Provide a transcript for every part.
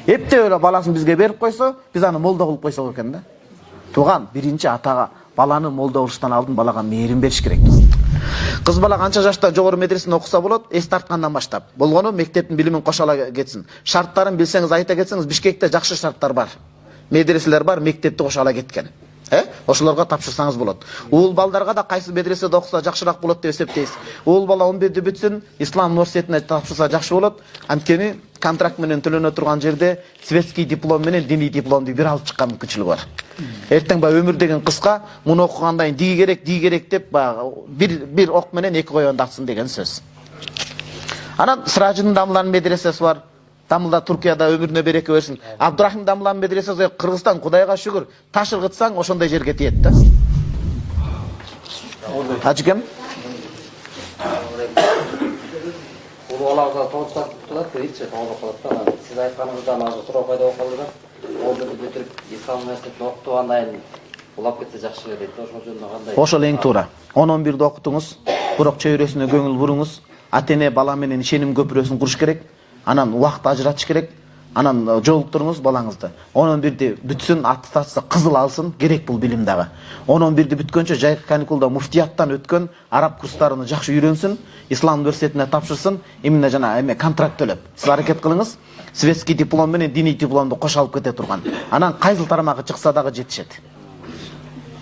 Эптеп эле баласын бизге берип койсо, биз аны молдо кылып койсок экен да. Туган биринчи атага баланы молдо кылыштан алдын балага мээрим бериш керек. Кыз бала канча жашта жогору медреседе окуса болот? Эс тарткандан баштап. Болгону мектептин билимин кошала кетсин. Шарттарын билсеңиз айта кетсеңиз, Бишкекте жакшы шарттар бар. Медреселер бар, мектепти кошала кеткен. Ошолорго тапшырсаңыз болот. Уул балдарга да кайсы медреседе окуса жакшыраак болот деп эсептейсиз. Уул бала 11-ди бүтсүн, Ислам университетине тапшырса жакшы болот. Анткени контракт менен төлөнө турган жерде светский диплом менен диний дипломду бир алып чыккан мүмкүнчүлүгү бар. Эртең өмүр деген кыска, муну окугандан ди керек деп бир ок менен эки коёнду атсын деген сөз. Анан Сыражынын Дамлан медресеси бар. Дамылда Туркияда өмүрүнө береке берсин. Абдурахим Дамлан медресеси Кыргызстан Кудайга шүгүр. Таш ыргытсаң ошондой жерге тиет да. Ажыкем? Бул аларга токтоп турат, эч токтоп калат да. Сиз айтканыңыздан азыр суроо пайда болуп калды да. Ол жерде бүтүрүп ислам университетин окутугандан кийин улап кетсе жакшы эле дейт. Ошол жөнүндө кандай? Ошол эң туура. 10-11-де окутуңуз, бирок чөйрөсүнө көңүл буруңуз. Ата-эне бала менен ишеним көпүрөсүн куруш керек. Анан убакыт ажыратыш керек. Анан жолуктуруңуз балаңызды. 10-11-де бүтсүн, аттасы кызыл алсын, керек бул билим дагы. 10-11-де бүткөнчө жайкы каникулда муфтияттан өткөн араб курстарын жакшы үйрөнсүн, Ислам университетине тапшырсын, эмне жана контракт төлөп. Сиз аракет кылыңыз, светский диплом менен диний дипломду кош алып кете турган. Анан кайсыл тарамагы чыкса дагы жетишет.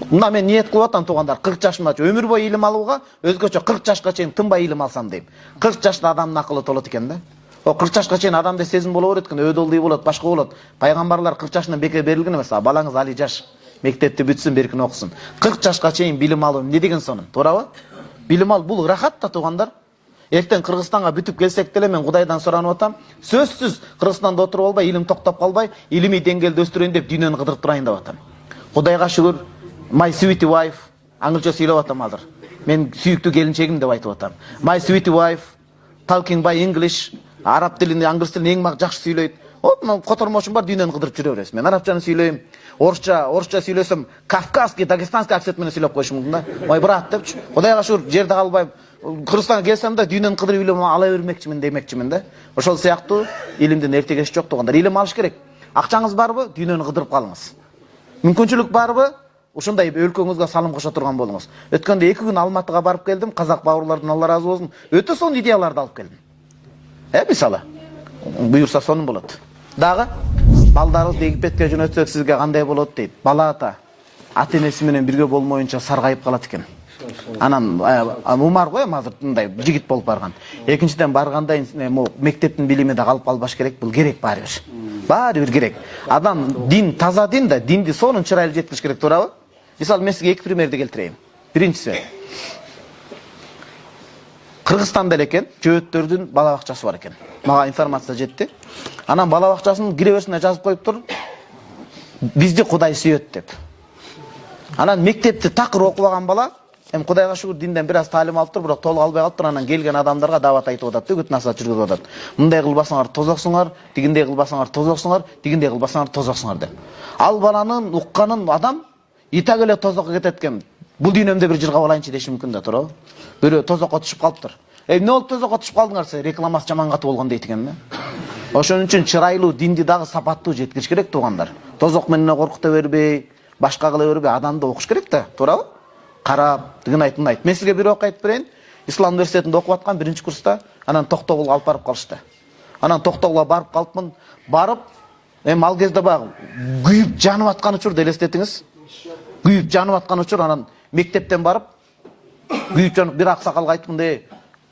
Мына мен ниет кылып атам туугандар, 40 жашымача өмүр бою илим алууга, өзгөчө 40 жашка чейин тынбай илим алсам дейм. 40 жашта адамдын акылы толот экен да. О 40 жашка чейин адамда сезим боло берет экен, өдөлдүй болот, башка болот. Пайгамбарлар 40 жашынан бекер берилген эмес. Балаңыз али жаш, мектепти бүтсүн, беркин окусын. 40 жашка чейин билим алуу эмне деген сонун, туурабы? Билим ал бул рахат да туугандар. Эртең Кыргызстанга бүтүп келсек деле мен Кудайдан суранып атам. Сөзсүз Кыргызстанда отуруп албай, илим токтоп калбай, илимий деңгээлди өстүрөйүн деп дүйнөнү кыдырып турайын деп атам. Кудайга шүгүр, my sweet wife, аңгылча сүйлөп атам азыр. Мен сүйүктүү келинчегим деп айтып атам. My sweet wife, talking by English, араб тилин, англис тилин эң жакшы сүйлөйт. Мына котормошум бар, дүйнөнү кыдырып жүрө бересиз. Мен арабчаны сүйлөйм, орусча сүйлөсөм, кавказский, дагестанский акцент менен сүйлөп коюшум мүмкүн да. Мой брат депчи. Кудайга шүгүр, жерде калбай, Кыргызстанга келсем да дүйнөнү кыдырып илим ала бермекчимин демекчимин да. Ошол сыяктуу илимдин эртегеси жок туугандар. Илим алыш керек. Акчаңыз барбы? Дүйнөнү кыдырып калыңыз. Мүмкүнчүлүк барбы? Ушундай өлкөңүзгө салым кошо турган болуңуз. Өткөндө 2 күн Алматыга барып келдим, казак бауырлардан Алла разы болсун. Өтө сонун идеяларды алып келдим. Мисалы, буюрса сонун болот. Дагы балдарыбызды Египетке жөнөтсөк сизге кандай болот дейт. Бала ата-энеси менен бирге болмоюнча саргайып калат экен. Анан Умар го азыр мындай жигит болуп барган. Экинчиден барганда мектептин билими да калып калбаш керек, бул керек баары бир. Баары бир керек. Адам дин таза дин да, динди сонун чырайлуу жеткириш керек, туурабы? Мисалы мен сизге 2 примерди келтирейин. Биринчиси, Кыргызстанда эле экен, жөөттөрдүн бала бакчасы бар экен. Мага информация жетти. Анан бала бакчасынын киребесине жазып коюптур, бизди Кудай сүйөт деп. Анан мектепти такыр окубаган бала, Кудайга шүгүр динден бир аз таалим алыптыр, бирок толук албай калыптыр. Анан келген адамдарга дават айтып атат, үгүт насаат жүргүзүп атат. Мындай кылбасаңар тозоксуңар, дигиндей кылбасаңар тозоксуңар, дигиндей кылбасаңар тозоксуңар деп. Ал баланын укканын адам итак эле тозокко кетет экен. Бул дүйнөмдө бир жыргап алайынчы деши мүмкүн да, туурабы? Бирөө тозокко түшүп калыптыр. Эмне болуп тозокко түшүп калдыңар десе, рекламасы жаман катуу болгон дейт экен да. Ошон үчүн чырайлуу динди дагы сапаттуу жеткириш керек туугандар. Тозок менен коркута бербей, башка кыла бербей, адамды окуш керек да, туурабы? Карап, дигин айтып айт. Мен сизге бир ок айтып берейин. Ислам университетинде окуп аткан 1-курста, анан Токтогулга алып барып калышты. Анан Токтогулга барып калыпмын. Барып, ал кезде багы күйүп жанып аткан учурду элестетиңиз. Күйүп жанып аткан учур, анан мектептен барып, күйүп жанып бир аксакалга айттым,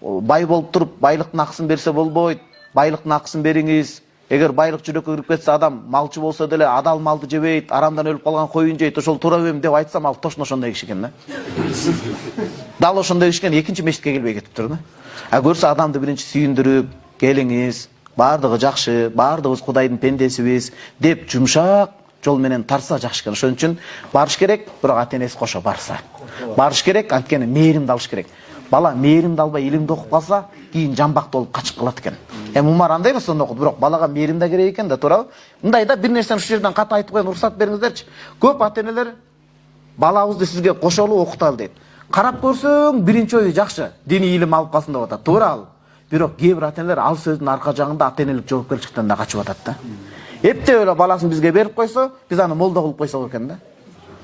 бай болуп туруп, байлыктын акысын берсе болбойт, байлыктын акысын бериңиз. Эгер байлык жүрөккө кирип кетсе, адам малчы болсо деле адал малды жебейт, арамдан өлүп калган коюн жейт, ошол туура эми деп айтсам, ал тошно ошондой киши экен да. Дал ошондой киши экен, экинчи мешитке келбей кетиптир да. Көрсө адамды биринчи сүйүндүрүп, келиңиз, баардыгы жакшы, баардыгыбыз Кудайдын пендесибиз деп жумшак жол менен тарса жакшы экен. Ошон үчүн барыш керек, бирок ата-энеси кошо барса. Барыш керек, анткени мээримди алыш керек. Бала мээримди албай илимди окуп калса, кийин жамбактуу болуп качып калат экен. Умар андай эмес сонун окуду, бирок балага мээрим да керек экен да, туурабы? Мындай да бир нерсени ушул жерден ката айтып коеюн, уруксат бериңиздерчи. Көп ата-энелер балабызды сизге кошолуп окуталы дейт. Карап көрсөң, биринчи ою жакшы, диний илим алып калсын деп атат. Туура ал. Бирок кээ бир ата-энелер ал сөздүн арка жагында ата-энелик жоопкерчиликтен да качып атат да. Эптеп эле баласын бизге берип койсо, биз аны молдо кылып койсок экен да.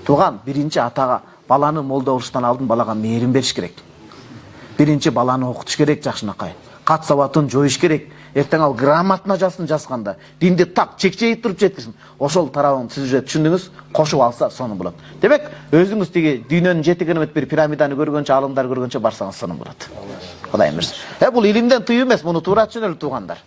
Туган, биринчи атага баланы молдо кылыштан алдын балага мээрин бериш керек. Биринчи баланы окутуш керек жакшынакай. Кат сабатын жоюш керек. Эртең ал грамотно жазсын жазганда, динди так чекчейип туруп жеткирсин. Ошол тарабын сиз уже түшүндүңүз, кошуп алса сонун болот. Демек, өзүңүз тиги дүйнөнүн 7 керемет бир пирамиданы көргөнчө, алымдар көргөнчө барсаңыз сонун болот. Кудайым берсин. Бул илимден тыюу эмес, муну туура түшүнөлү туугандар.